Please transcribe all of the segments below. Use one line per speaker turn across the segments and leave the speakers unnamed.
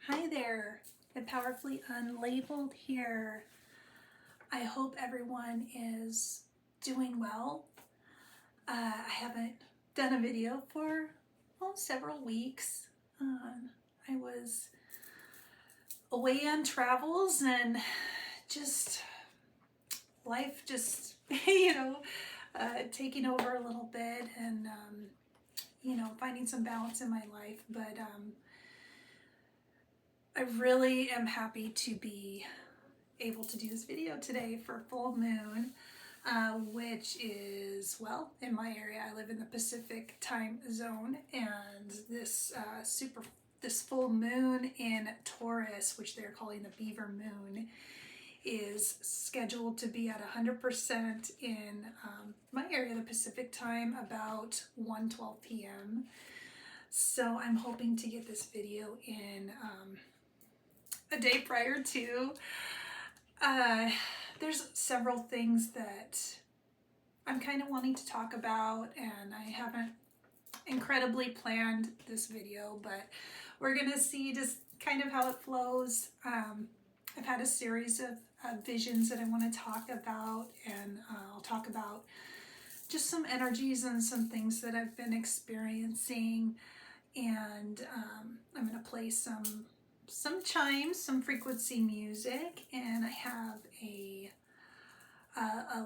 Hi there, the Powerfully Unlabeled here. I hope everyone is doing well. I haven't done a video for several weeks. I was away on travels and just life just, taking over a little bit and, finding some balance in my life. But I really am happy to be able to do this video today for full moon, which is, well, in my area, I live in the Pacific time zone, and this full moon in Taurus, which they're calling the Beaver moon, is scheduled to be at 100% in my area, the Pacific time, about 1:12 p.m. So I'm hoping to get this video in a day prior to. There's several things that I'm kind of wanting to talk about, and I haven't incredibly planned this video, but we're gonna see just kind of how it flows. I've had a series of visions that I want to talk about, and I'll talk about just some energies and some things that I've been experiencing, and I'm gonna play some chimes, some frequency music, and I have a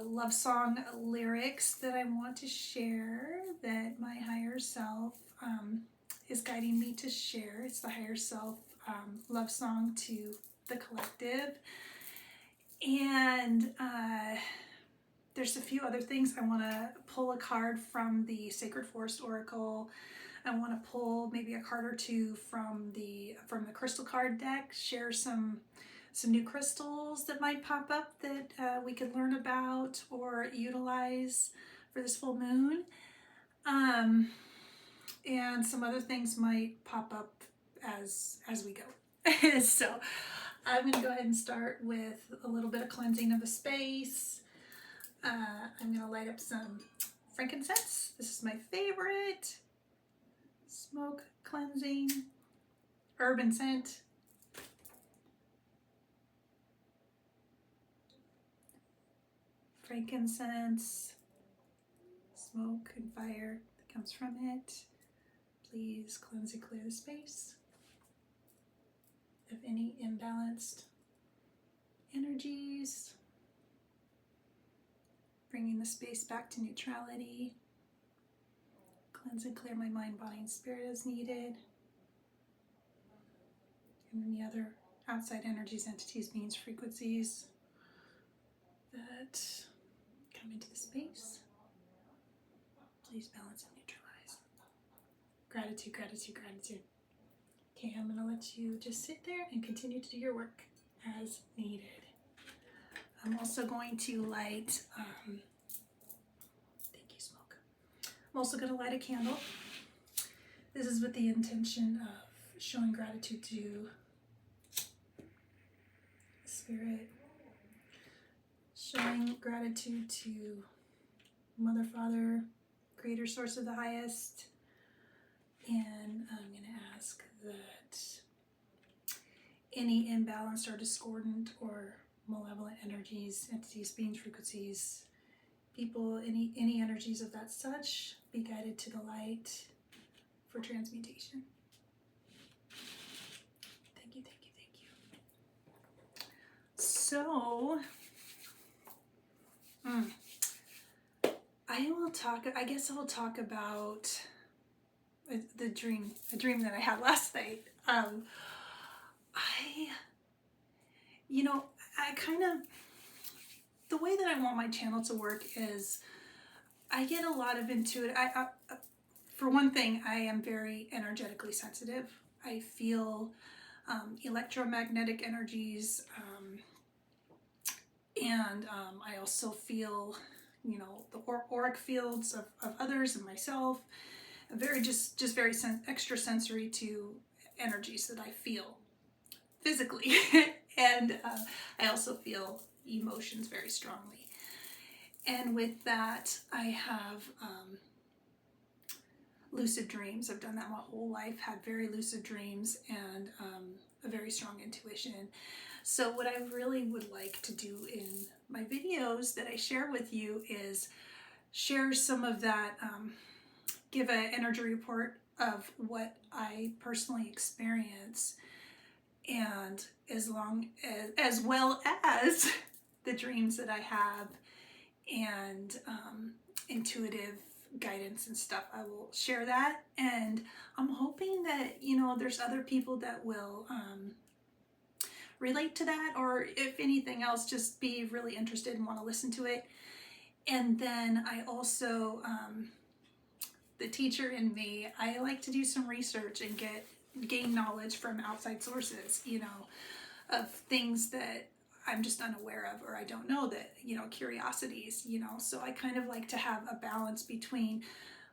love song lyrics that I want to share that my higher self is guiding me to share. It's the higher self love song to the collective. And there's a few other things. I want to pull a card from the Sacred Forest Oracle. I want to pull maybe a card or two from the crystal card deck, share some new crystals that might pop up that we could learn about or utilize for this full moon. And some other things might pop up as we go. So I'm going to go ahead and start with a little bit of cleansing of the space. I'm going to light up some frankincense. This is my favorite. Smoke cleansing, herb and scent. Frankincense, smoke and fire that comes from it. Please cleanse and clear the space of any imbalanced energies. Bringing the space back to neutrality. Cleanse and clear my mind, body, and spirit as needed. And any other outside energies, entities, beings, frequencies that come into the space. Please balance and neutralize. Gratitude, gratitude, gratitude. Okay, I'm going to let you just sit there and continue to do your work as needed. I'm also going to light, thank you, smoke. I'm also going to light a candle. This is with the intention of showing gratitude to Spirit, showing gratitude to Mother, Father, Creator, Source of the Highest, and I'm going to ask that any imbalanced or discordant or malevolent energies, entities, beings, frequencies, people, any energies of that such, be guided to the light for transmutation. Thank you, thank you, thank you. So, I guess I will talk about a dream that I had last night. I kind of, the way that I want my channel to work is I get a lot of intuitive, for one thing, I am very energetically sensitive. I feel electromagnetic energies, and I also feel, the auric fields of others and myself. Very just very extrasensory to energies that I feel physically, and I also feel emotions very strongly. And with that, I have lucid dreams. I've done that my whole life, had very lucid dreams, and a very strong intuition. So what I really would like to do in my videos that I share with you is share some of that, give an energy report of what I personally experience, and as well as the dreams that I have, and intuitive guidance and stuff. I will share that, and I'm hoping that, you know, there's other people that will relate to that, or if anything else, just be really interested and want to listen to it. And then I also, the teacher in me, I like to do some research and gain knowledge from outside sources, you know, of things that I'm just unaware of, or I don't know, that, you know, curiosities, you know. So I kind of like to have a balance between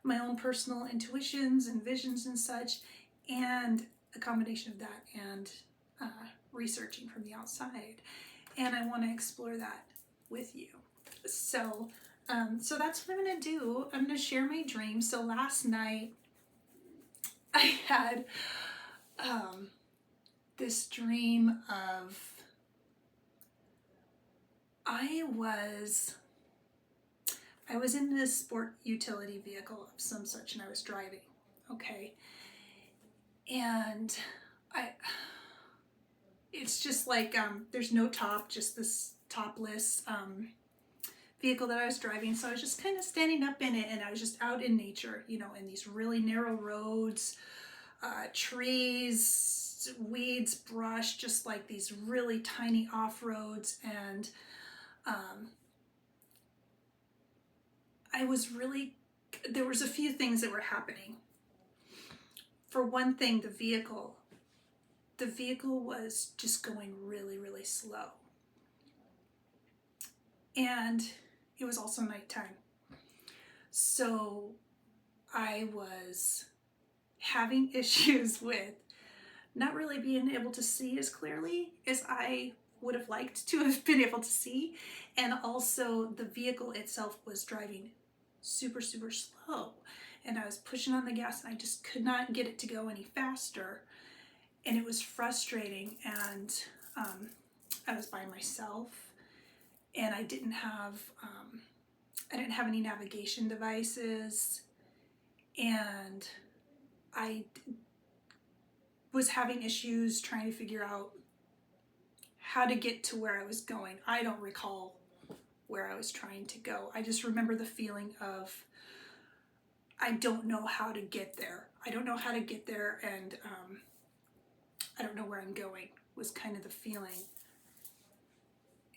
my own personal intuitions and visions and such, and a combination of that and researching from the outside. And I want to explore that with you. So so that's what I'm going to do. I'm going to share my dreams. So last night I had this dream of, I was in this sport utility vehicle of some such, and I was driving, okay? And it's just like, there's no top, just this topless vehicle that I was driving. So I was just kind of standing up in it, and I was just out in nature, you know, in these really narrow roads, trees, weeds, brush, just like these really tiny off roads. And there was a few things that were happening. For one thing, the vehicle was just going really, really slow. And it was also nighttime. So I was having issues with not really being able to see as clearly as I would have liked to have been able to see. And also the vehicle itself was driving super, super slow. And I was pushing on the gas, and I just could not get it to go any faster. And it was frustrating. And I was by myself, and I didn't have any navigation devices, and I was having issues trying to figure out how to get to where I was going. I don't recall where I was trying to go. I just remember the feeling of, I don't know how to get there. I don't know how to get there, and I don't know where I'm going, was kind of the feeling.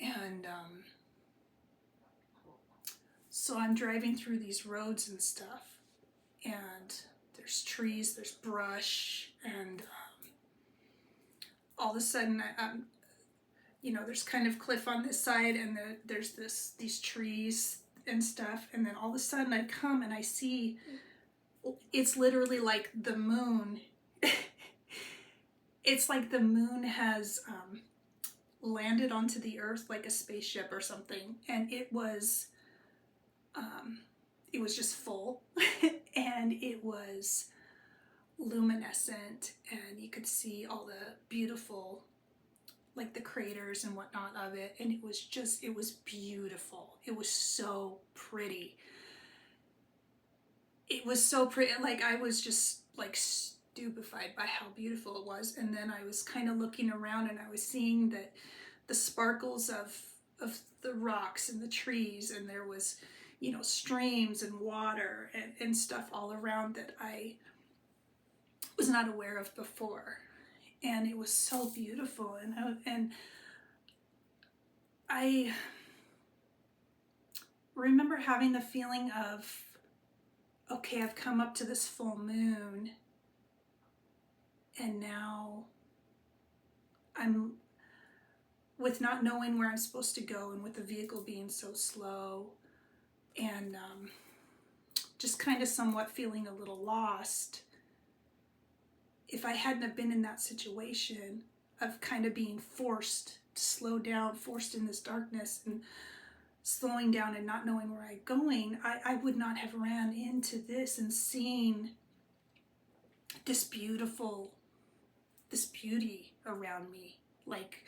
And so I'm driving through these roads and stuff, and there's trees, there's brush, and all of a sudden, you know, there's kind of cliff on this side, and there's these trees and stuff, and then all of a sudden I come and I see, it's literally like the moon. It's like the moon has landed onto the earth like a spaceship or something, and it was just full, and it was luminescent, and you could see all the beautiful, like the craters and whatnot of it, and it was beautiful. It was so pretty. It was so pretty, like I was just like stupefied by how beautiful it was. And then I was kind of looking around, and I was seeing that the sparkles of the rocks and the trees, and there was, you know, streams and water and stuff all around that I was not aware of before. And it was so beautiful. And I remember having the feeling of, okay, I've come up to this full moon, and now I'm, with not knowing where I'm supposed to go, and with the vehicle being so slow, and just kind of somewhat feeling a little lost. If I hadn't have been in that situation of kind of being forced to slow down, forced in this darkness and slowing down and not knowing where I'm going, I would not have ran into this and seen this beauty around me, like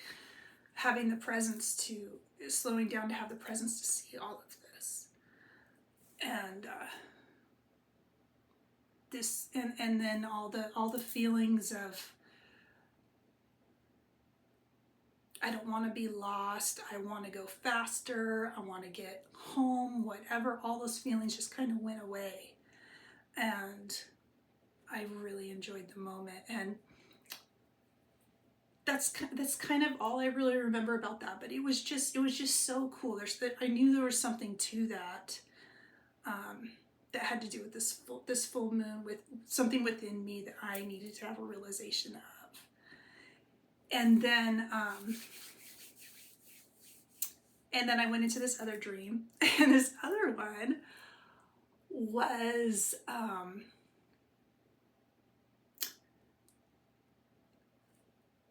having the presence to, slowing down to have the presence to see all of this. And and then all the feelings of, I don't want to be lost, I want to go faster, I want to get home, whatever, all those feelings just kind of went away. And I really enjoyed the moment. And that's kind of all I really remember about that. But it was just so cool. I knew there was something to that, that had to do with this full moon, with something within me that I needed to have a realization of. And then I went into this other dream, and this other one was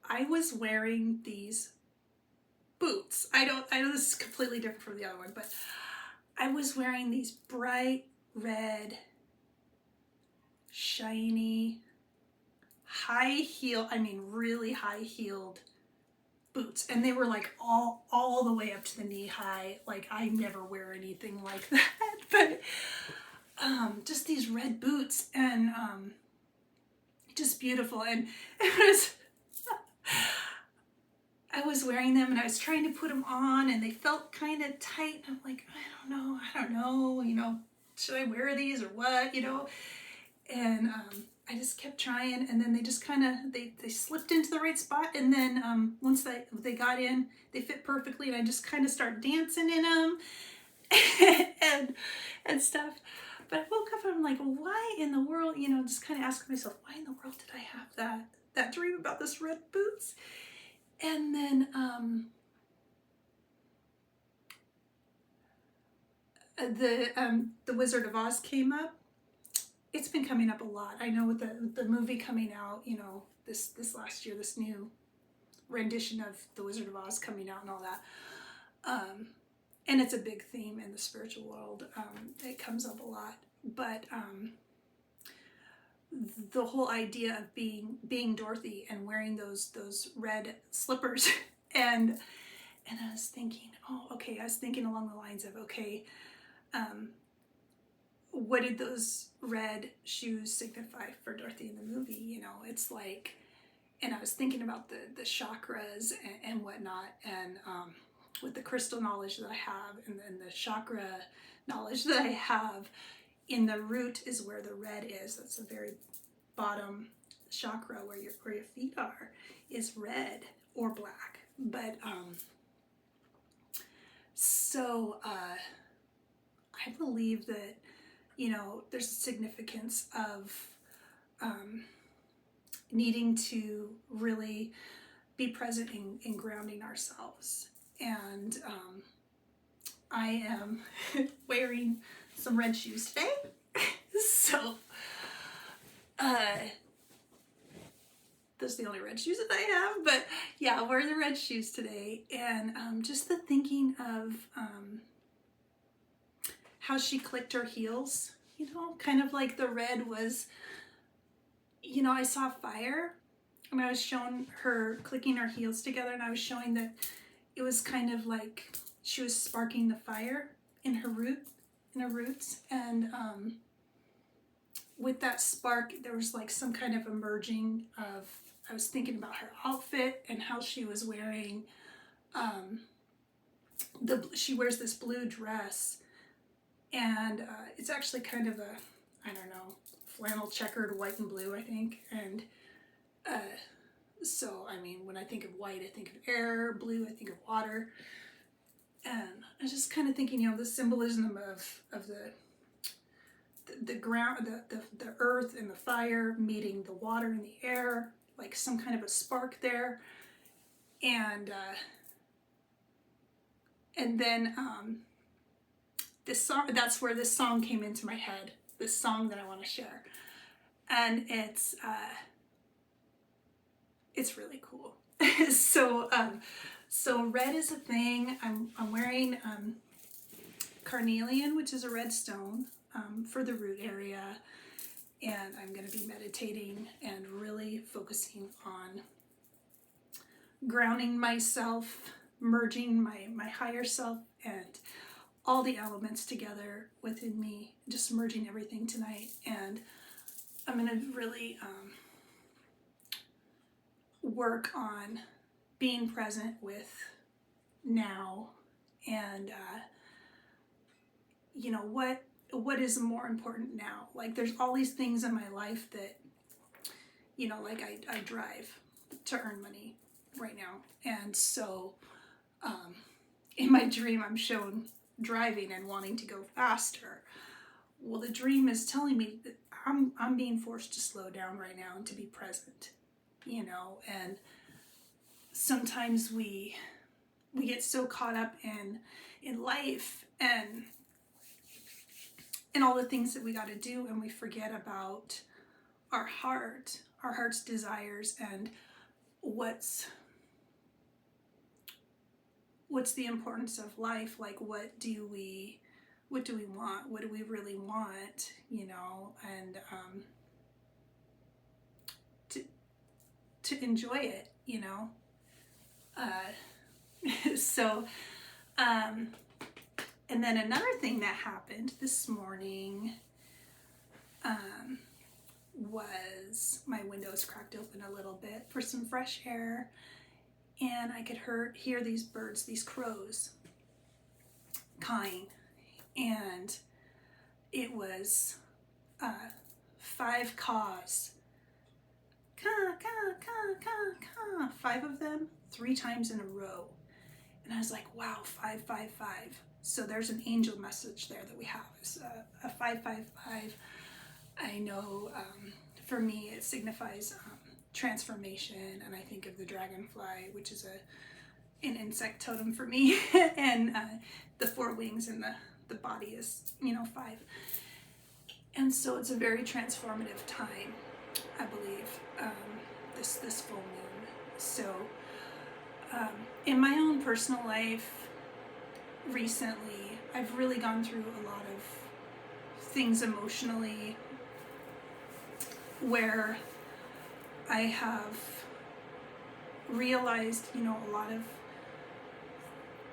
I was wearing these boots. I know this is completely different from the other one, but I was wearing these bright red, shiny, really high-heeled boots. And they were like all the way up to the knee high. Like, I never wear anything like that. But just these red boots, and just beautiful. And I was wearing them, and I was trying to put them on, and they felt kind of tight. And I'm like, I don't know, should I wear these or what, And I just kept trying, and then they just kind of, they slipped into the right spot. And then once they got in, they fit perfectly, and I just kind of started dancing in them and stuff. But I woke up and I'm like, why in the world, just kind of asking myself, why in the world did I have that dream about this red boots? And then the Wizard of Oz came up. It's been coming up a lot. I know with the movie coming out, this last year, this new rendition of the Wizard of Oz coming out and all that. And it's a big theme in the spiritual world. It comes up a lot. But the whole idea of being Dorothy and wearing those red slippers, and I was thinking, I was thinking along the lines of, what did those red shoes signify for Dorothy in the movie? It's like, and I was thinking about the chakras and whatnot, and with the crystal knowledge that I have, and then the chakra knowledge that I have, in the root is where the red is. That's the very bottom chakra where your feet are, is red or black. But so I believe that there's a significance of needing to really be present in grounding ourselves. And I am wearing some red shoes today. So those are the only red shoes that I have. But yeah, I'm wearing the red shoes today. And just the thinking of how she clicked her heels, kind of like the red was, I saw fire, and I was showing her clicking her heels together, and I was showing that it was kind of like she was sparking the fire in her roots. And with that spark, there was like some kind of emerging of, I was thinking about her outfit and how she was wearing, she wears this blue dress, and it's actually kind of a, flannel checkered white and blue, I think. And so, when I think of white, I think of air, blue, I think of water. And I was just kind of thinking, the symbolism of the ground, the earth and the fire meeting the water and the air, like some kind of a spark there. And then this song, that's where this song came into my head, this song that I want to share. And it's really cool. So red is a thing. I'm wearing carnelian, which is a red stone, for the root area. and I'm going to be meditating and really focusing on grounding myself, merging my higher self and all the elements together within me, just merging everything tonight. And I'm going to really work on being present with now, and you know, what is more important now. Like, there's all these things in my life that, you know, like I drive to earn money right now, and so in my dream I'm shown driving and wanting to go faster. Well, the dream is telling me that I'm being forced to slow down right now and to be present, you know. And sometimes we get so caught up in life and all the things that we got to do, and we forget about our heart's desires, and what's the importance of life. Like, what do we want? What do we really want, you know? And to enjoy it, you know. So and then another thing that happened this morning was my windows cracked open a little bit for some fresh air, and I could hear these birds, these crows, cawing, and it was 5 caws. Caw, caw, caw, caw, caw. 5 of them, 3 times in a row. And I was like, wow, 5, 5, 5. So there's an angel message there that we have. It's a 5, 5, 5. I know for me it signifies transformation, and I think of the dragonfly, which is an insect totem for me, and the 4 wings, and the body is, you know, 5. And so it's a very transformative time, I believe, this full moon. So in my own personal life recently, I've really gone through a lot of things emotionally where I have realized, you know, a lot of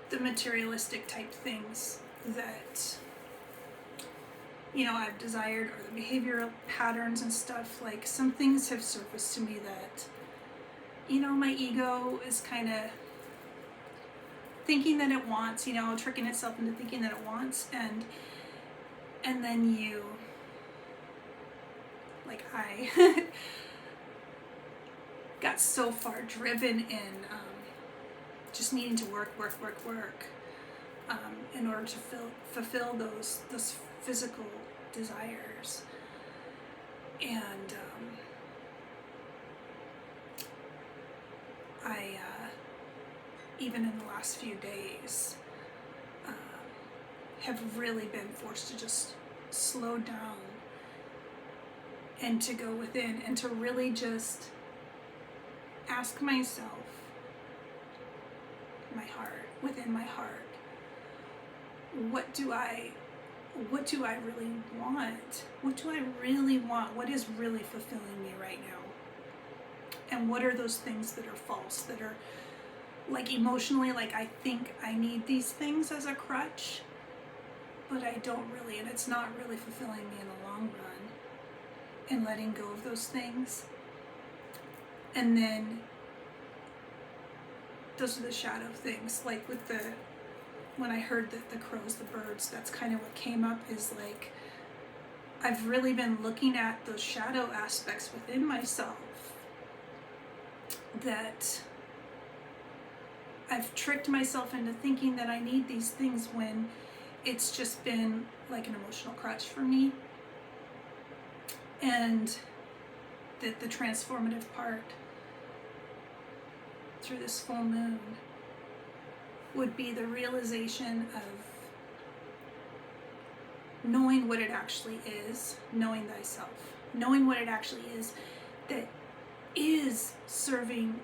the materialistic type things that, you know, I've desired, or the behavioral patterns and stuff. Like, some things have surfaced to me that, you know, my ego is kind of thinking that it wants, you know, tricking itself into thinking that it wants, and then you, like, I got so far driven in just needing to work in order to fulfill those physical desires. And I even in the last few days have really been forced to just slow down and to go within, and to really just ask myself, within my heart, what do I really want? What do I really want? What is really fulfilling me right now? And what are those things that are false, that are, like, emotionally, like, I think I need these things as a crutch, but I don't really, and it's not really fulfilling me in the long run, and letting go of those things. And then those are the shadow things, like with when I heard that the crows, the birds, that's kind of what came up, is like, I've really been looking at those shadow aspects within myself, that I've tricked myself into thinking that I need these things, when it's just been like an emotional crutch for me. And that the transformative part through this full moon would be the realization of knowing what it actually is, knowing thyself, knowing what it actually is that is serving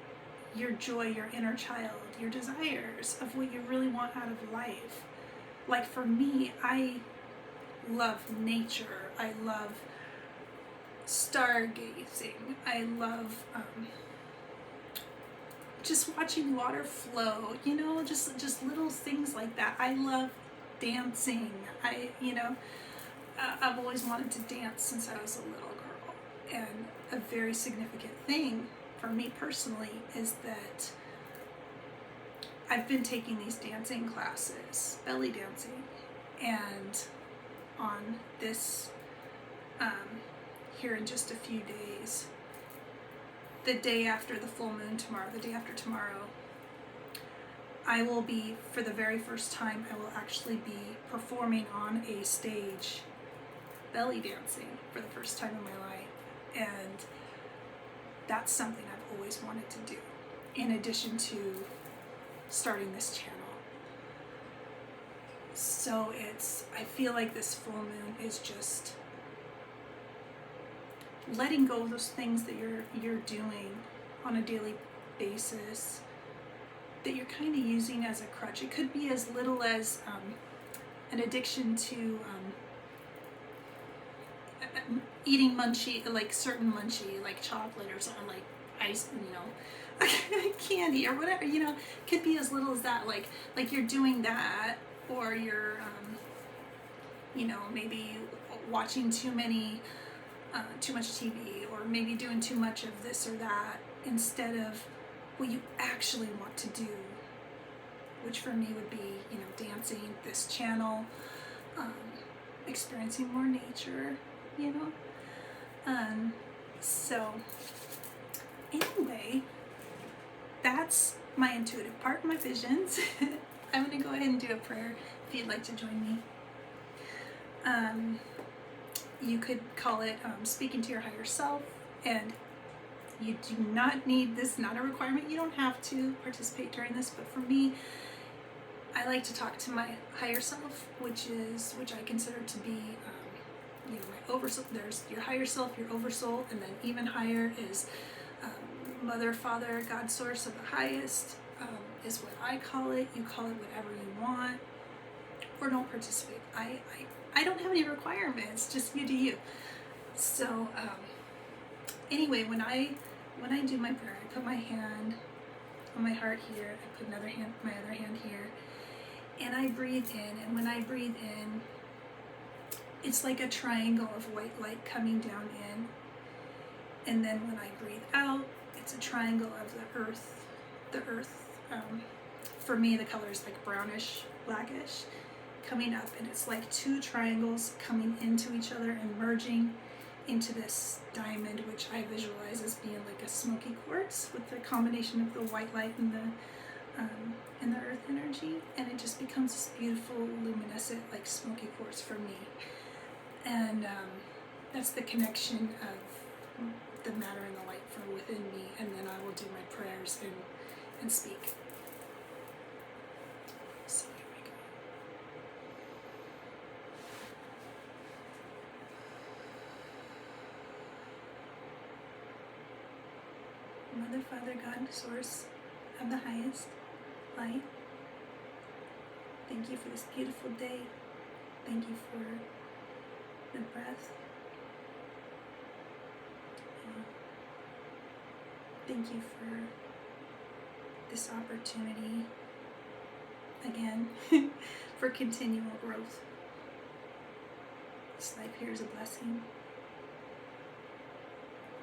your joy, your inner child, your desires of what you really want out of life. Like, for me, I love nature. I love stargazing. I love just watching water flow, you know, just little things like that. I love dancing. I've always wanted to dance since I was a little girl. And a very significant thing for me personally is that I've been taking these dancing classes, belly dancing, and on this, here in just a few days, the day after the full moon tomorrow, the day after tomorrow, I will be, for the very first time, I will actually be performing on a stage, belly dancing for the first time in my life. And that's something I've always wanted to do, in addition to starting this channel. So I feel like this full moon is just letting go of those things that you're doing on a daily basis that you're kind of using as a crutch. It could be as little as an addiction to eating like chocolate or something, like ice, candy or whatever, could be as little as that, like you're doing that, or you're maybe watching too much TV, or maybe doing too much of this or that instead of what you actually want to do, which for me would be, dancing, this channel, experiencing more nature, so anyway, that's my intuitive part, my visions. I'm going to go ahead and do a prayer if you'd like to join me. You could call it speaking to your higher self, and you do not need this, not a requirement. You don't have to participate during this, but for me, I like to talk to my higher self, which I consider to be my oversoul. There's your higher self, your oversoul, and then even higher is Mother, Father, God, Source of the highest, is what I call it. You call it whatever you want, or don't participate. I don't have any requirements, just you do you. So anyway, when I do my prayer, I put my hand on my heart here, I put my other hand here, and I breathe in, and when I breathe in, it's like a triangle of white light coming down in, and then when I breathe out, it's a triangle of the earth, for me the color is like brownish, blackish, coming up, and it's like two triangles coming into each other and merging into this diamond, which I visualize as being like a smoky quartz with the combination of the white light and the earth energy, and it just becomes this beautiful luminescent like smoky quartz for me. And that's the connection of the matter and the light for within me, and then I will do my prayers and speak. So here we go. Mother, Father, God, Source of the highest light, thank you for this beautiful day. Thank you for the breath. Thank you for this opportunity again for continual growth. This life here is a blessing.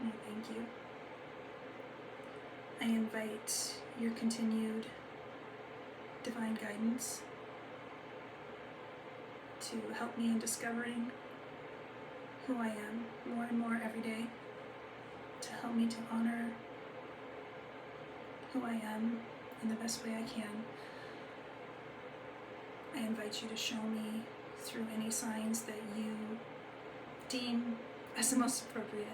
And I thank you. I invite your continued divine guidance to help me in discovering who I am more and more every day, to help me to honor who I am in the best way I can. I invite you to show me through any signs that you deem as the most appropriate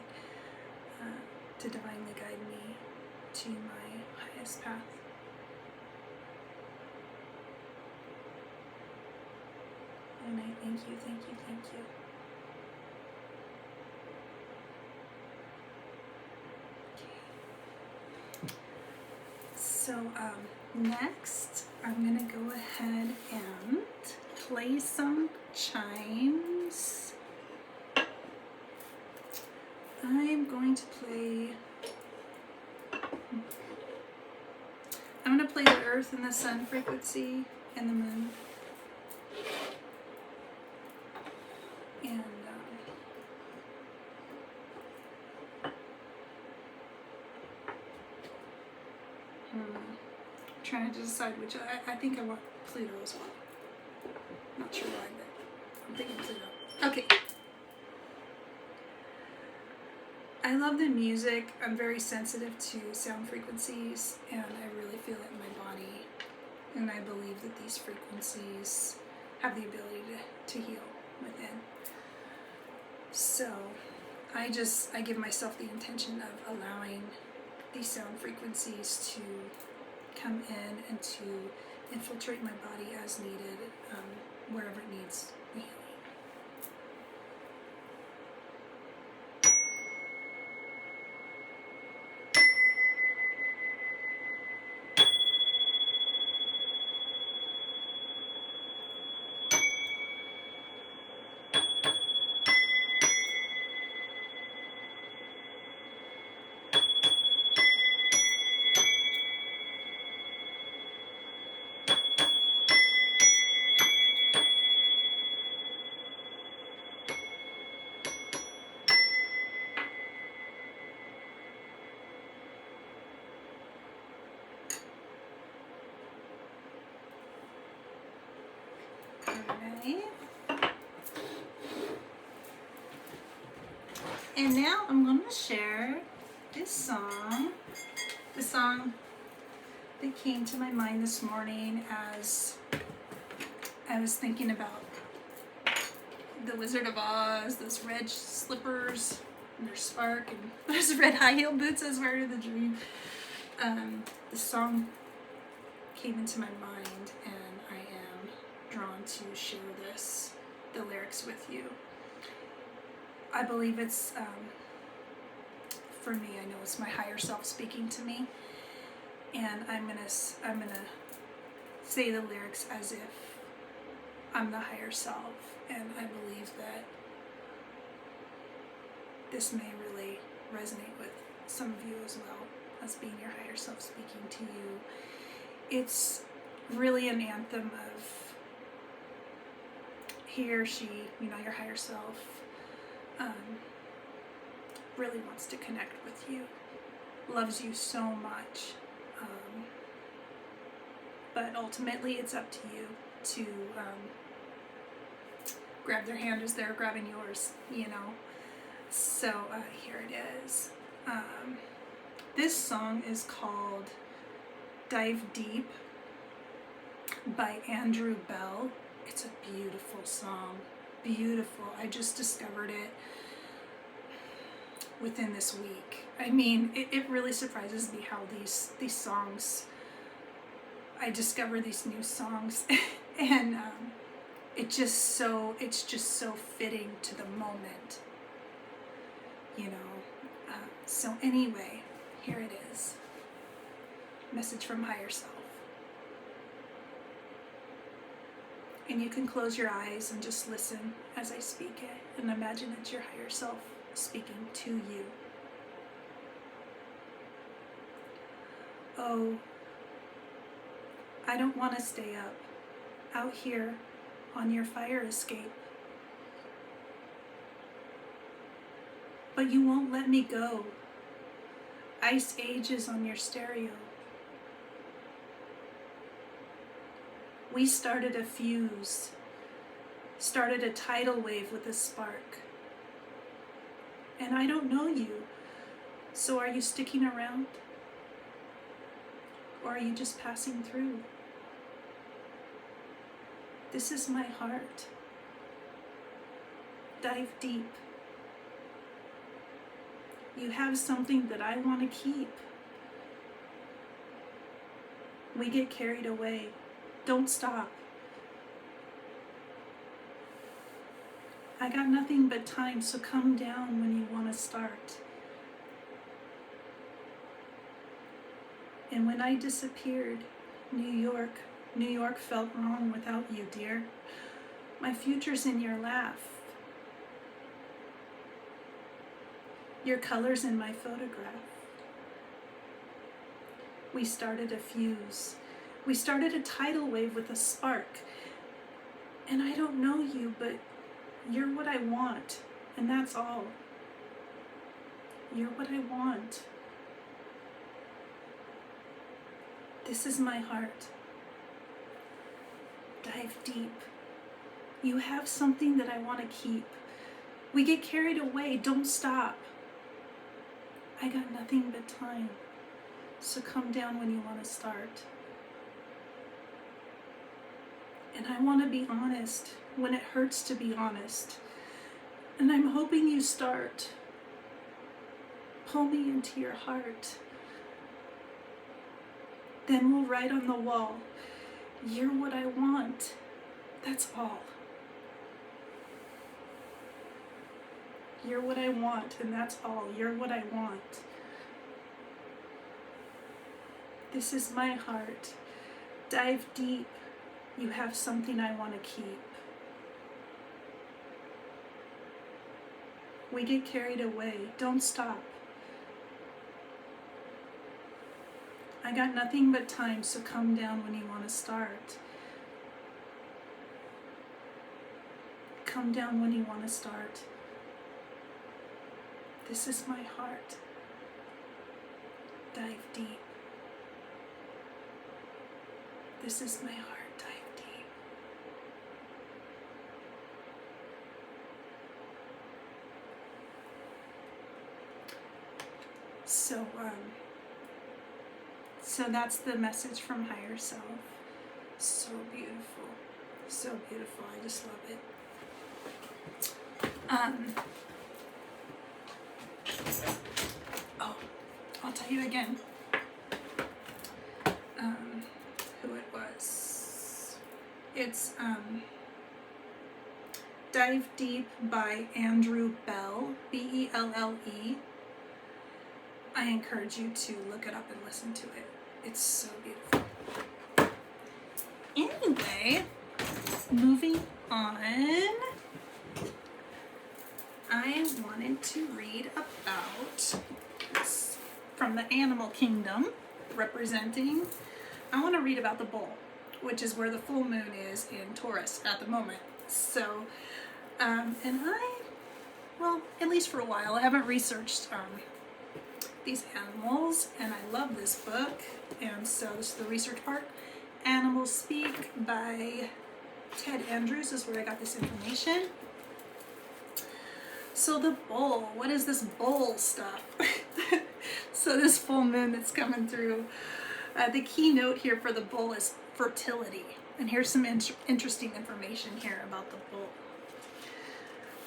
to divinely guide me to my highest path. And I thank you, thank you, thank you. Okay. So next, I'm gonna go ahead and play some chimes. I'm going to play the Earth and the Sun frequency and the Moon. And trying to decide which. I think I want Pluto as well. Not sure why, but I'm thinking Pluto. Okay. I love the music. I'm very sensitive to sound frequencies, and I really feel it in my body. And I believe that these frequencies have the ability to heal within. So I give myself the intention of allowing these sound frequencies to come in and to infiltrate my body as needed, wherever it needs healing. Alright. And now I'm going to share this song. The song that came to my mind this morning as I was thinking about the Wizard of Oz, those red slippers and their spark, and those red high heel boots as part of the dream. The song came into my mind, and I am drawn to share the lyrics with you. I believe it's, for me, I know it's my higher self speaking to me, and I'm gonna say the lyrics as if I'm the higher self, and I believe that this may really resonate with some of you as well, as being your higher self speaking to you. It's really an anthem of he or she, your higher self, really wants to connect with you, loves you so much, but ultimately it's up to you to grab their hand as they're grabbing yours, So here it is. This song is called Dive Deep by Andrew Bell. It's a beautiful song. Beautiful. I just discovered it within this week. I mean, it really surprises me how these songs, I discover these new songs and it's just so fitting to the moment, So anyway, here it is. Message from higher self. And you can close your eyes and just listen as I speak it, and imagine it's your higher self speaking to you. Oh, I don't want to stay up, out here on your fire escape. But you won't let me go. Ice ages on your stereo. We started a fuse, started a tidal wave with a spark. And I don't know you, so are you sticking around? Or are you just passing through? This is my heart. Dive deep. You have something that I want to keep. We get carried away. Don't stop. I got nothing but time, so come down when you want to start. And when I disappeared, New York felt wrong without you, dear. My future's in your laugh. your colors in my photograph. We started a fuse. We started a tidal wave with a spark. And I don't know you, but you're what I want, and that's all. You're what I want. This is my heart. Dive deep. You have something that I want to keep. We get carried away. Don't stop. I got nothing but time. So come down when you want to start. And I want to be honest when it hurts to be honest. And I'm hoping you start. Pull me into your heart. Then we'll write on the wall, you're what I want. That's all. You're what I want, and that's all. You're what I want. This is my heart. Dive deep. You have something I want to keep. We get carried away. Don't stop. I got nothing but time, so come down when you want to start. Come down when you want to start. This is my heart. Dive deep. This is my heart. Dive deep. So that's the message from Higher Self. So beautiful. So beautiful. I just love it. I'll tell you again who it was. It's Dive Deep by Andrew Bell, B-E-L-L-E. I encourage you to look it up and listen to it. It's so beautiful. Anyway, moving on. I wanted to read about from the animal kingdom representing. I want to read about the bull, which is where the full moon is in Taurus at the moment. So, well, at least for a while, I haven't researched these animals, and I love this book, and so this is the research part. Animals Speak by Ted Andrews is where I got this information. So the bull, what is this bull stuff? So this full moon that's coming through, the keynote here for the bull is fertility. And here's some interesting information here about the bull.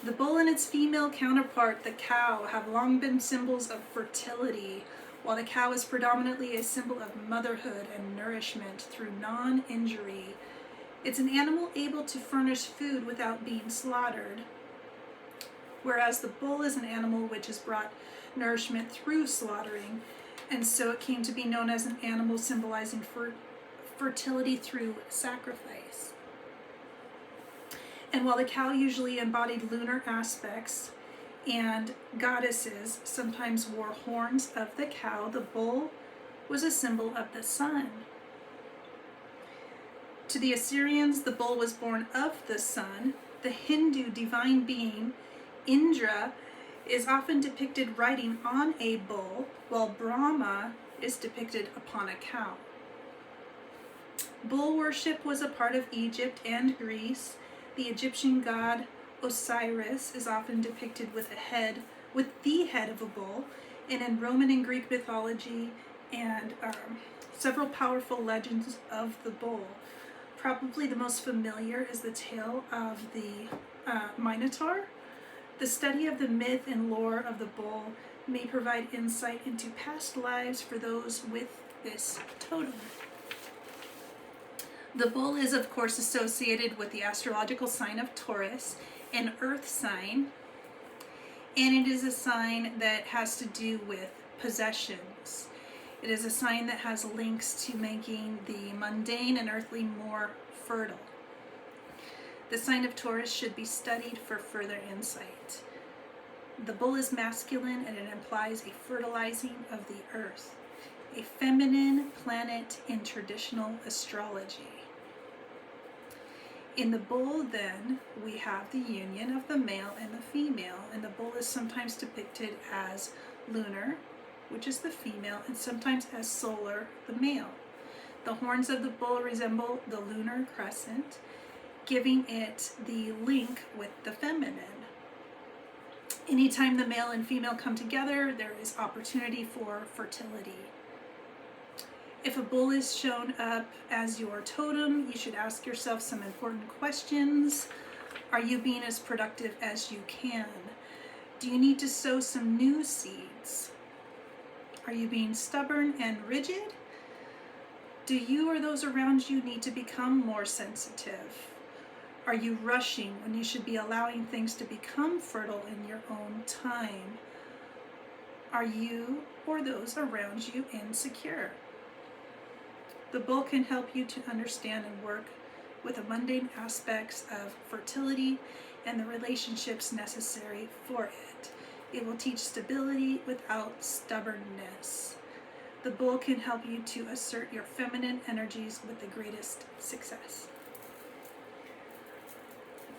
The bull and its female counterpart, the cow, have long been symbols of fertility, while the cow is predominantly a symbol of motherhood and nourishment through non-injury. It's an animal able to furnish food without being slaughtered, whereas the bull is an animal which has brought nourishment through slaughtering, and so it came to be known as an animal symbolizing fertility through sacrifice. And while the cow usually embodied lunar aspects and goddesses sometimes wore horns of the cow, the bull was a symbol of the sun. To the Assyrians, the bull was born of the sun. The Hindu divine being, Indra, is often depicted riding on a bull, while Brahma is depicted upon a cow. Bull worship was a part of Egypt and Greece. The Egyptian god Osiris is often depicted with the head of a bull, and in Roman and Greek mythology, and several powerful legends of the bull. Probably the most familiar is the tale of the Minotaur. The study of the myth and lore of the bull may provide insight into past lives for those with this totem. The bull is, of course, associated with the astrological sign of Taurus, an earth sign, and it is a sign that has to do with possessions. It is a sign that has links to making the mundane and earthly more fertile. The sign of Taurus should be studied for further insight. The bull is masculine and it implies a fertilizing of the earth, a feminine planet in traditional astrology. In the bull, then, we have the union of the male and the female, and the bull is sometimes depicted as lunar, which is the female, and sometimes as solar, the male. The horns of the bull resemble the lunar crescent, giving it the link with the feminine. Anytime the male and female come together, there is opportunity for fertility. If a bull is shown up as your totem, you should ask yourself some important questions. Are you being as productive as you can? Do you need to sow some new seeds? Are you being stubborn and rigid? Do you or those around you need to become more sensitive? Are you rushing when you should be allowing things to become fertile in your own time? Are you or those around you insecure? The bull can help you to understand and work with the mundane aspects of fertility and the relationships necessary for it. It will teach stability without stubbornness. The bull can help you to assert your feminine energies with the greatest success.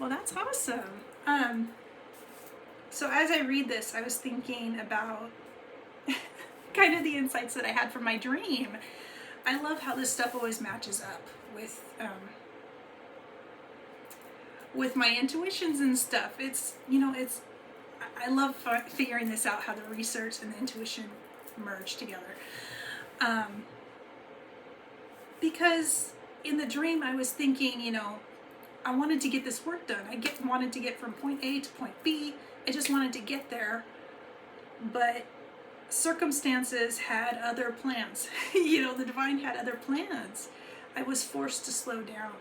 Well, that's awesome. So as I read this, I was thinking about kind of the insights that I had from my dream. I love how this stuff always matches up with my intuitions and stuff. I love figuring this out, how the research and the intuition merge together. Because in the dream I was thinking, I wanted to get this work done. I wanted to get from point A to point B. I just wanted to get there, but circumstances had other plans. The divine had other plans. I was forced to slow down.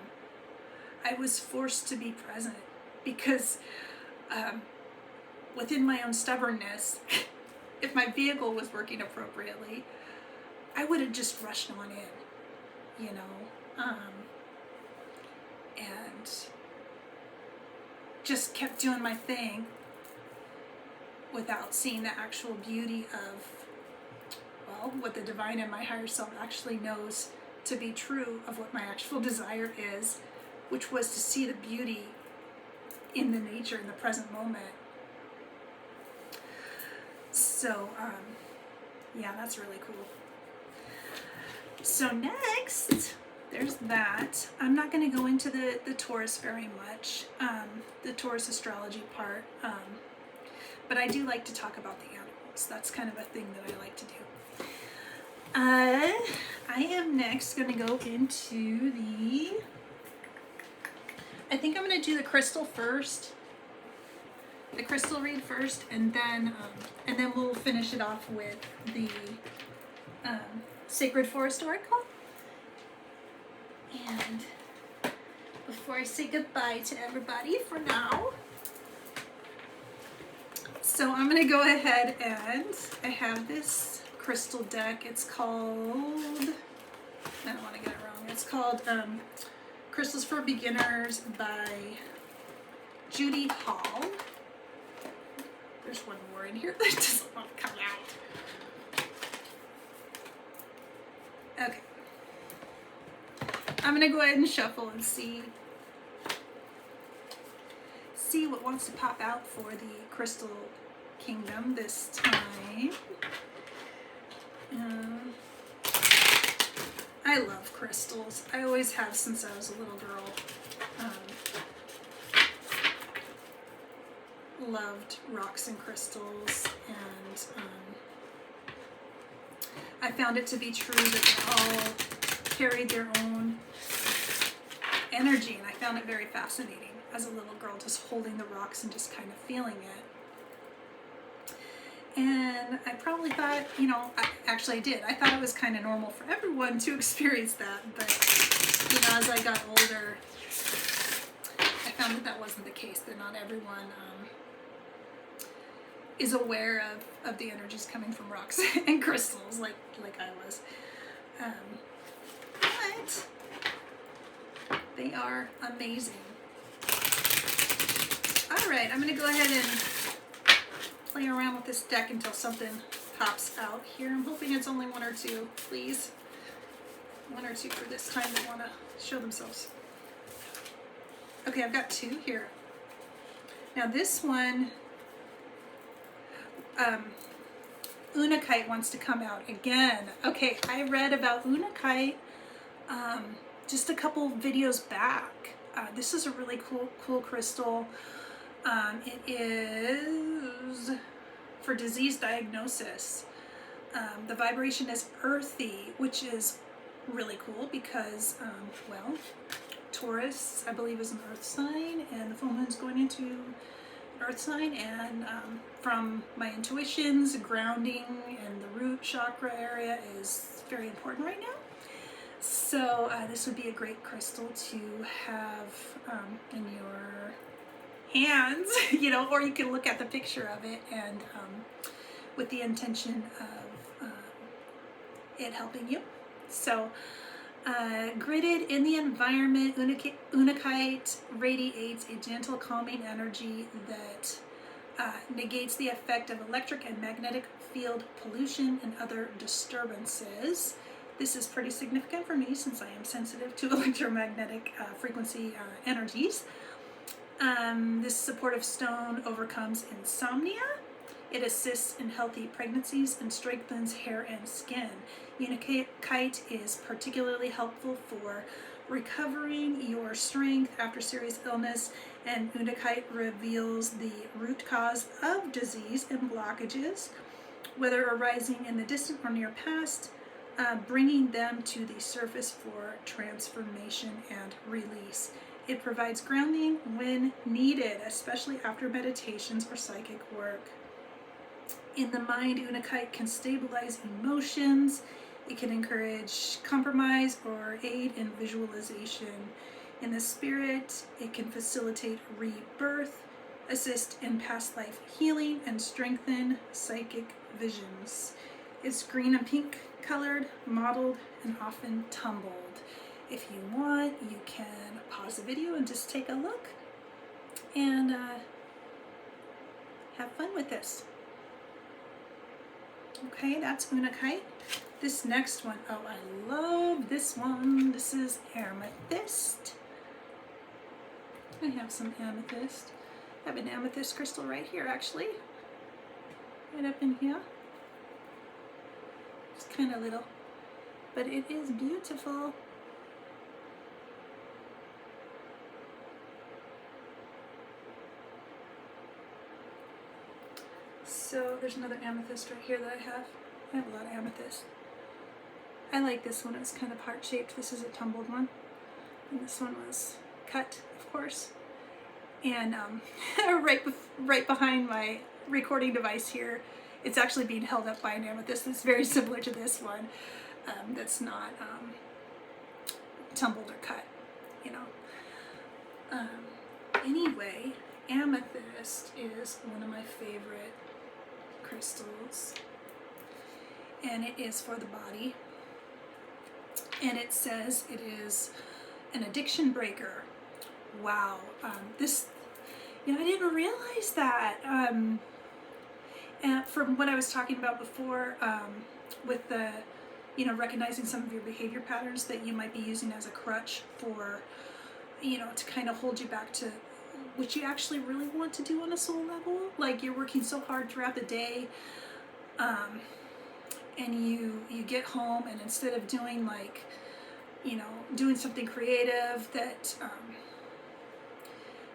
I was forced to be present because within my own stubbornness, if my vehicle was working appropriately, I would have just rushed on in, and just kept doing my thing without seeing the actual beauty of, what the divine and my higher self actually knows to be true of what my actual desire is, which was to see the beauty in the nature, in the present moment. So, that's really cool. So next, there's that. I'm not going to go into the Taurus very much, the Taurus astrology part, but I do like to talk about the animals. That's kind of a thing that I like to do. I am next going to go into I think I'm going to do the crystal first, the crystal read first, and then we'll finish it off with the Sacred Forest Oracle. And before I say goodbye to everybody for now, so I'm going to go ahead and I have this crystal deck. It's called, I don't want to get it wrong, it's called Crystals for Beginners by Judy Hall. There's one more in here that doesn't want to come out. Okay. I'm going to go ahead and shuffle and see what wants to pop out for the Crystal Kingdom this time. I love crystals. I always have since I was a little girl. Loved rocks and crystals, and I found it to be true that they all carried their own energy, and I found it very fascinating as a little girl, just holding the rocks and just kind of feeling it. And I probably thought, I did. I thought it was kind of normal for everyone to experience that, but as I got older, I found that wasn't the case, that not everyone is aware of the energies coming from rocks and crystals like I was. But they are amazing. All right, I'm going to go ahead and play around with this deck until something pops out here. I'm hoping it's only one or two, please. One or two for this time that want to show themselves. Okay, I've got two here. Now this one, Unakite wants to come out again. Okay, I read about Unakite just a couple videos back. This is a really cool crystal. It is for disease diagnosis. The vibration is earthy, which is really cool because, well, Taurus, I believe, is an earth sign, and the full moon's going into an earth sign, and from my intuitions, grounding and the root chakra area is very important right now. So this would be a great crystal to have in your hands, you know, or you can look at the picture of it and with the intention of it helping you. So gridded in the environment, Unakite radiates a gentle calming energy that negates the effect of electric and magnetic field pollution and other disturbances. This is pretty significant for me since I am sensitive to electromagnetic frequency energies. This supportive stone overcomes insomnia. It assists in healthy pregnancies and strengthens hair and skin. Unakite is particularly helpful for recovering your strength after serious illness, and Unakite reveals the root cause of disease and blockages, whether arising in the distant or near past, bringing them to the surface for transformation and release. It provides grounding when needed, especially after meditations or psychic work. In the mind, Unakite can stabilize emotions. It can encourage compromise or aid in visualization. In the spirit, it can facilitate rebirth, assist in past life healing, and strengthen psychic visions. It's green and pink colored, mottled, and often tumbled. If you want, you can pause the video and just take a look and have fun with this. Okay, that's Unakite. This next one, oh, I love this one. This is amethyst. I have some amethyst. I have an amethyst crystal right here, actually. Right up in here. It's kind of little, but it is beautiful. So there's another amethyst right here that I have. I have a lot of amethyst. I like this one. It's kind of heart-shaped. This is a tumbled one. And this one was cut, of course. And right behind my recording device here, it's actually being held up by an amethyst that's very similar to this one. That's not tumbled or cut, you know. Anyway, amethyst is one of my favorite crystals, and it is for the body, and it says it is an addiction breaker. Wow. This, you know, I didn't realize that. And from what I was talking about before, with the, you know, recognizing some of your behavior patterns that you might be using as a crutch for, you know, to kind of hold you back to what you actually really want to do on a soul level. Like you're working so hard throughout the day, and you get home, and instead of doing, like, you know, doing something creative that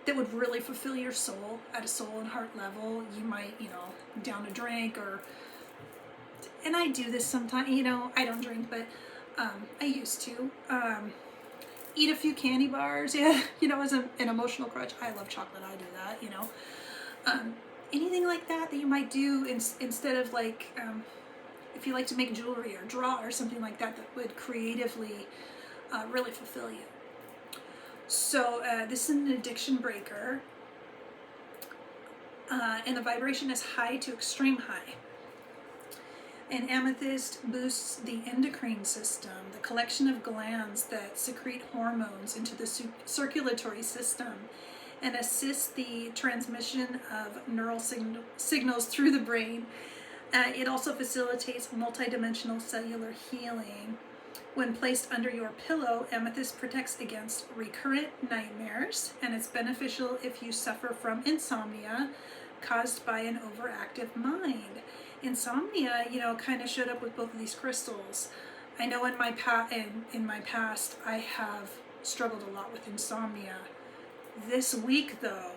that would really fulfill your soul at a soul and heart level, you might, you know, down a drink, or, and I do this sometimes, you know, I don't drink, but I used to eat a few candy bars, yeah, you know, as an emotional crutch. I love chocolate, I do that, you know. Anything like that you might do instead of, like, if you like to make jewelry or draw or something like that, that would creatively really fulfill you. So this is an addiction breaker, and the vibration is high to extreme high. And amethyst boosts the endocrine system, the collection of glands that secrete hormones into the circulatory system. and assists the transmission of neural signals through the brain. It also facilitates multidimensional cellular healing. When placed under your pillow, amethyst protects against recurrent nightmares, and it's beneficial if you suffer from insomnia caused by an overactive mind. Insomnia, kind of showed up with both of these crystals. I know in my past, I have struggled a lot with insomnia. This week, though,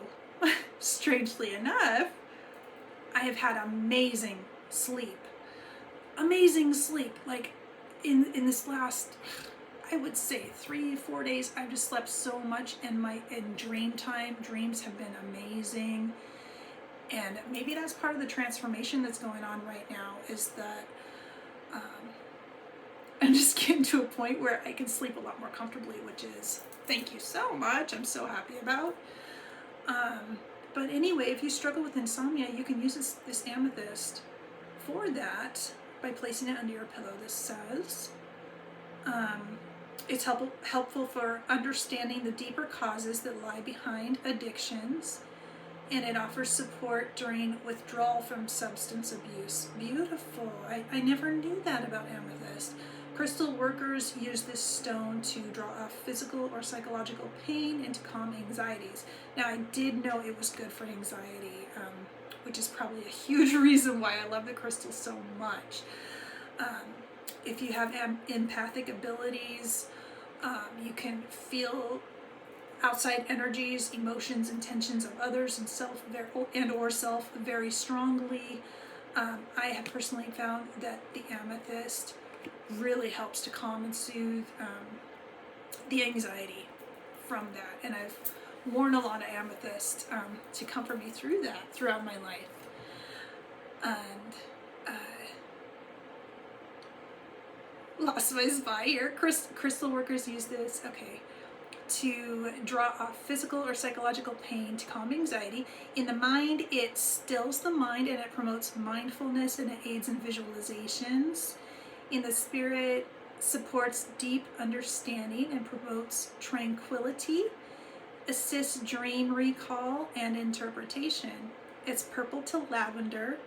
strangely enough, I have had amazing sleep. Amazing sleep. Like in this last, I would say 3-4 days, I've just slept so much, and in dream time, dreams have been amazing. And maybe that's part of the transformation that's going on right now, is that I'm just getting to a point where I can sleep a lot more comfortably, which is, thank you so much, I'm so happy about. But anyway, if you struggle with insomnia, you can use this amethyst for that by placing it under your pillow. This says it's helpful for understanding the deeper causes that lie behind addictions, and it offers support during withdrawal from substance abuse. Beautiful. I never knew that about amethyst. Crystal workers use this stone to draw off physical or psychological pain and to calm anxieties. Now, I did know it was good for anxiety, which is probably a huge reason why I love the crystal so much. If you have empathic abilities, you can feel outside energies, emotions, intentions of others and self very strongly. I have personally found that the amethyst really helps to calm and soothe the anxiety from that, and I've worn a lot of amethyst to comfort me through that throughout my life. And lost my spy here. Crystal workers use this, to draw off physical or psychological pain to calm anxiety. In the mind, it stills the mind and it promotes mindfulness and it aids in visualizations. In the spirit, supports deep understanding and promotes tranquility, assists dream recall and interpretation. It's purple to lavender.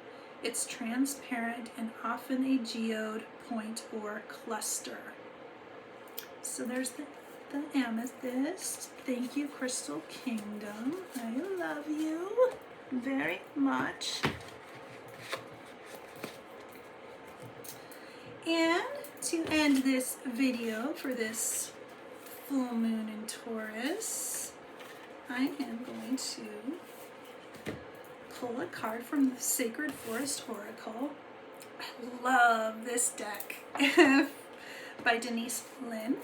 It's transparent and often a geode point or cluster. So there's the amethyst. Thank you, Crystal Kingdom. I love you very much. And to end this video for this full moon in Taurus, I am going to pull a card from the Sacred Forest Oracle. I love this deck by Denise Lynn.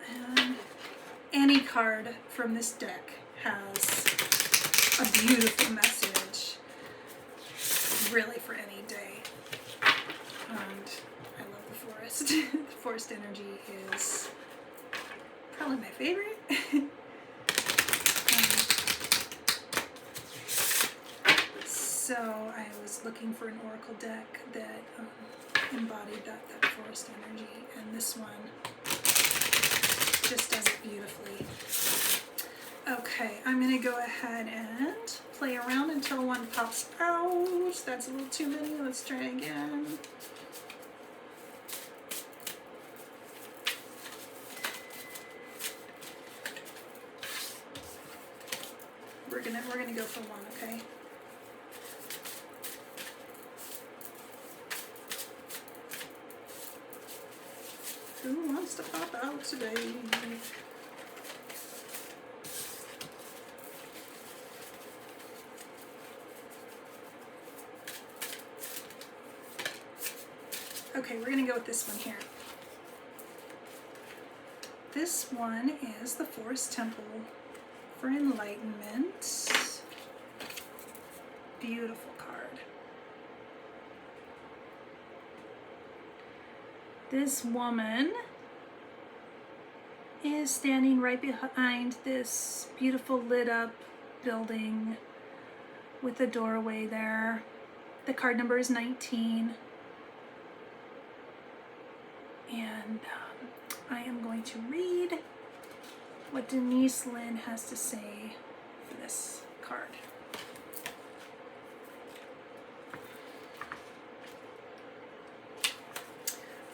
And any card from this deck has a beautiful message, really, for any day. And I love the forest. The forest energy is probably my favorite. So I was looking for an oracle deck that embodied that forest energy, and this one just does it beautifully. Okay, I'm going to go ahead and play around until one pops out. That's a little too many. Let's try again. We're gonna go for one, okay? Who wants to pop out today? Okay, we're gonna go with this one here. This one is the Forest Temple for Enlightenment. Beautiful card. This woman is standing right behind this beautiful lit up building with a doorway there. The card number is 19. And I am going to read what Denise Lynn has to say for this card.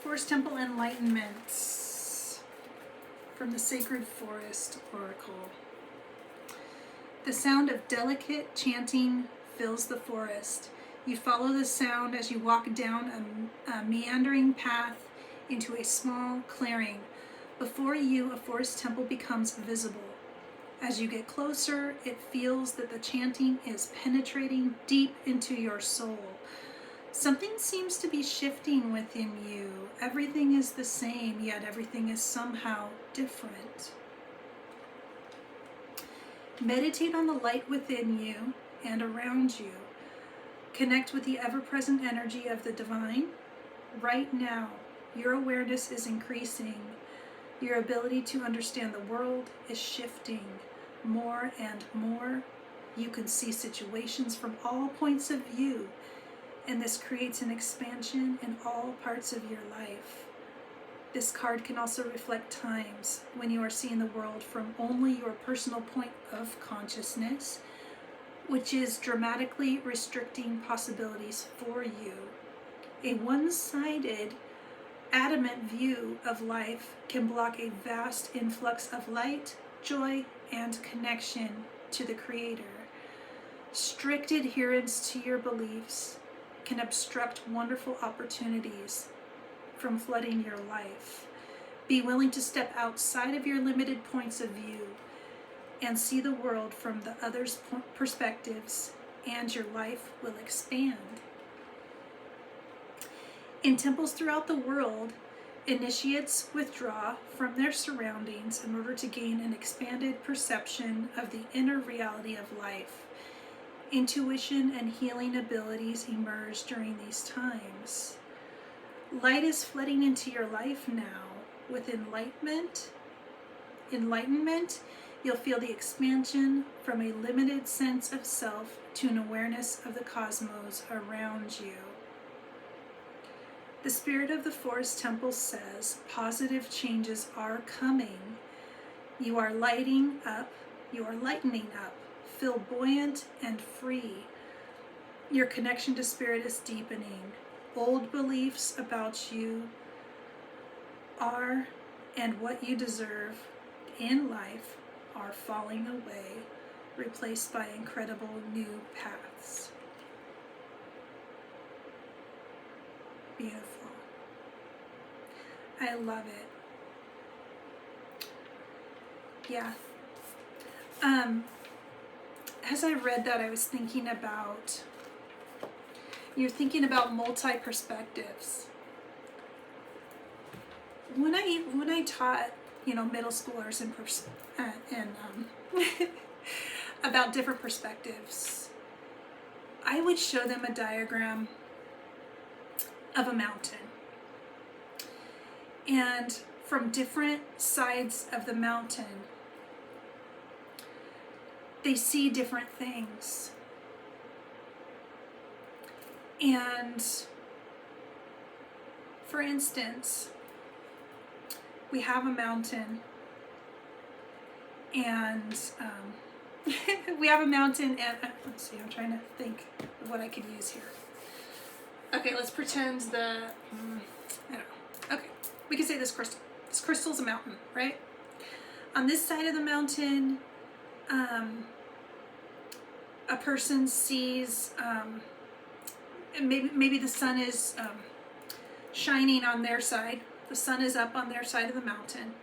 Forest Temple Enlightenment from the Sacred Forest Oracle. The sound of delicate chanting fills the forest. You follow the sound as you walk down a meandering path into a small clearing. Before you, a forest temple becomes visible. As you get closer, it feels that the chanting is penetrating deep into your soul. Something seems to be shifting within you. Everything is the same, yet everything is somehow different. Meditate on the light within you and around you. Connect with the ever-present energy of the divine. Right now, your awareness is increasing. Your ability to understand the world is shifting more and more. You can see situations from all points of view, and this creates an expansion in all parts of your life. This card can also reflect times when you are seeing the world from only your personal point of consciousness, which is dramatically restricting possibilities for you. A one-sided, adamant view of life can block a vast influx of light, joy, and connection to the Creator. Strict adherence to your beliefs can obstruct wonderful opportunities from flooding your life. Be willing to step outside of your limited points of view and see the world from the other's perspectives, and your life will expand. In temples throughout the world, initiates withdraw from their surroundings in order to gain an expanded perception of the inner reality of life. Intuition and healing abilities emerge during these times. Light is flooding into your life now. With enlightenment, you'll feel the expansion from a limited sense of self to an awareness of the cosmos around you. The spirit of the Forest Temple says positive changes are coming. You are lightening up. Feel buoyant and free. Your connection to spirit is deepening. Old beliefs about you are and what you deserve in life are falling away, replaced by incredible new paths. Beautiful. I love it. Yeah. As I read that, I was thinking about, you're thinking about multi-perspectives. When I taught, middle schoolers and about different perspectives, I would show them a diagram of a mountain. And from different sides of the mountain, they see different things. And for instance, we have a mountain, and let's see, I'm trying to think of what I could use here. Okay, let's pretend okay, we can say this crystal. This crystal's a mountain, right? On this side of the mountain, a person sees, maybe the sun is shining on their side. The sun is up on their side of the mountain.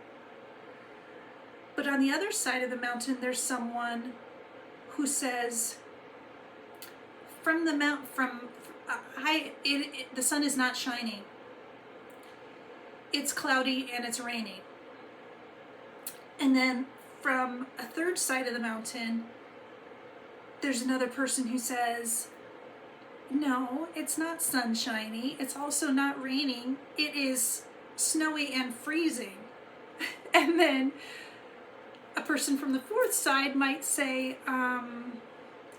But on the other side of the mountain, there's someone who says, the sun is not shining. It's cloudy and it's raining. And then from a third side of the mountain, there's another person who says, no, it's not sunshiny. It's also not raining. It is snowy and freezing. And then a person from the fourth side might say,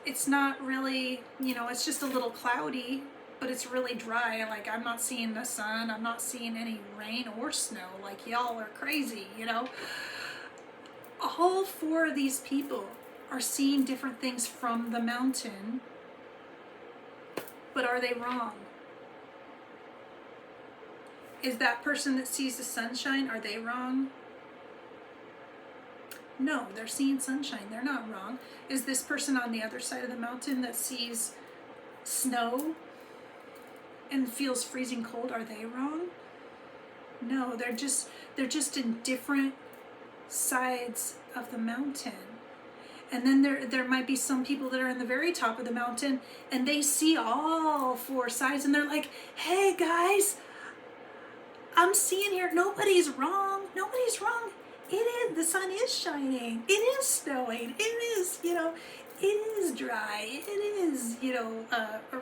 it's not really, it's just a little cloudy, but it's really dry. Like, I'm not seeing the sun. I'm not seeing any rain or snow. Like, y'all are crazy, all 4 of these people are seeing different things from the mountain, but are they wrong? Is that person that sees the sunshine, are they wrong? No, they're seeing sunshine. They're not wrong. Is this person on the other side of the mountain that sees snow and feels freezing cold, are they wrong? No, they're just in different sides of the mountain. And then there might be some people that are in the very top of the mountain and they see all 4 sides and they're like, hey guys, I'm seeing here, nobody's wrong. Nobody's wrong. It is, the sun is shining. It is snowing. It is, it is dry. It is,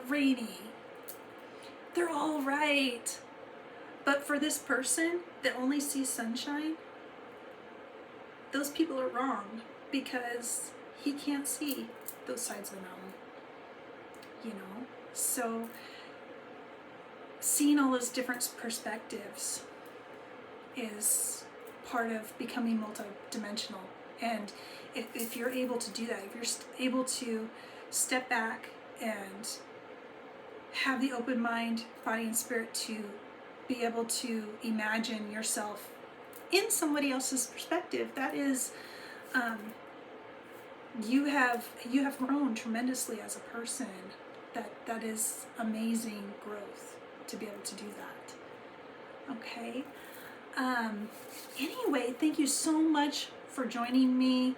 rainy. They're all right. But for this person that only sees sunshine, those people are wrong because he can't see those sides of the mountain, So seeing all those different perspectives is part of becoming multidimensional. And if you're able to do that, if you're able to step back and have the open mind, body, and spirit to be able to imagine yourself in somebody else's perspective, that is, you have grown tremendously as a person. That is amazing growth to be able to do that. Okay. Anyway, thank you so much for joining me.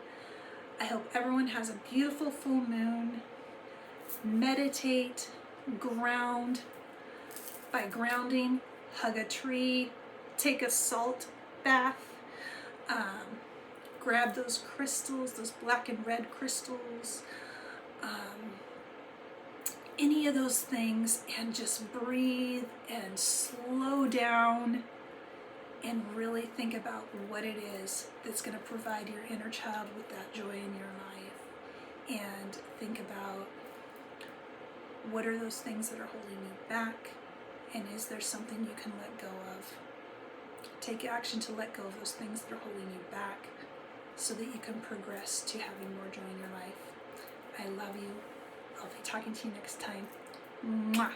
I hope everyone has a beautiful full moon. Meditate, ground. By grounding, hug a tree, take a salt bath, grab those crystals, those black and red crystals, any of those things, and just breathe and slow down and really think about what it is that's going to provide your inner child with that joy in your life. And think about what are those things that are holding you back, and is there something you can let go of? Take action to let go of those things that are holding you back so that you can progress to having more joy in your life. I love you. I'll be talking to you next time. Mwah.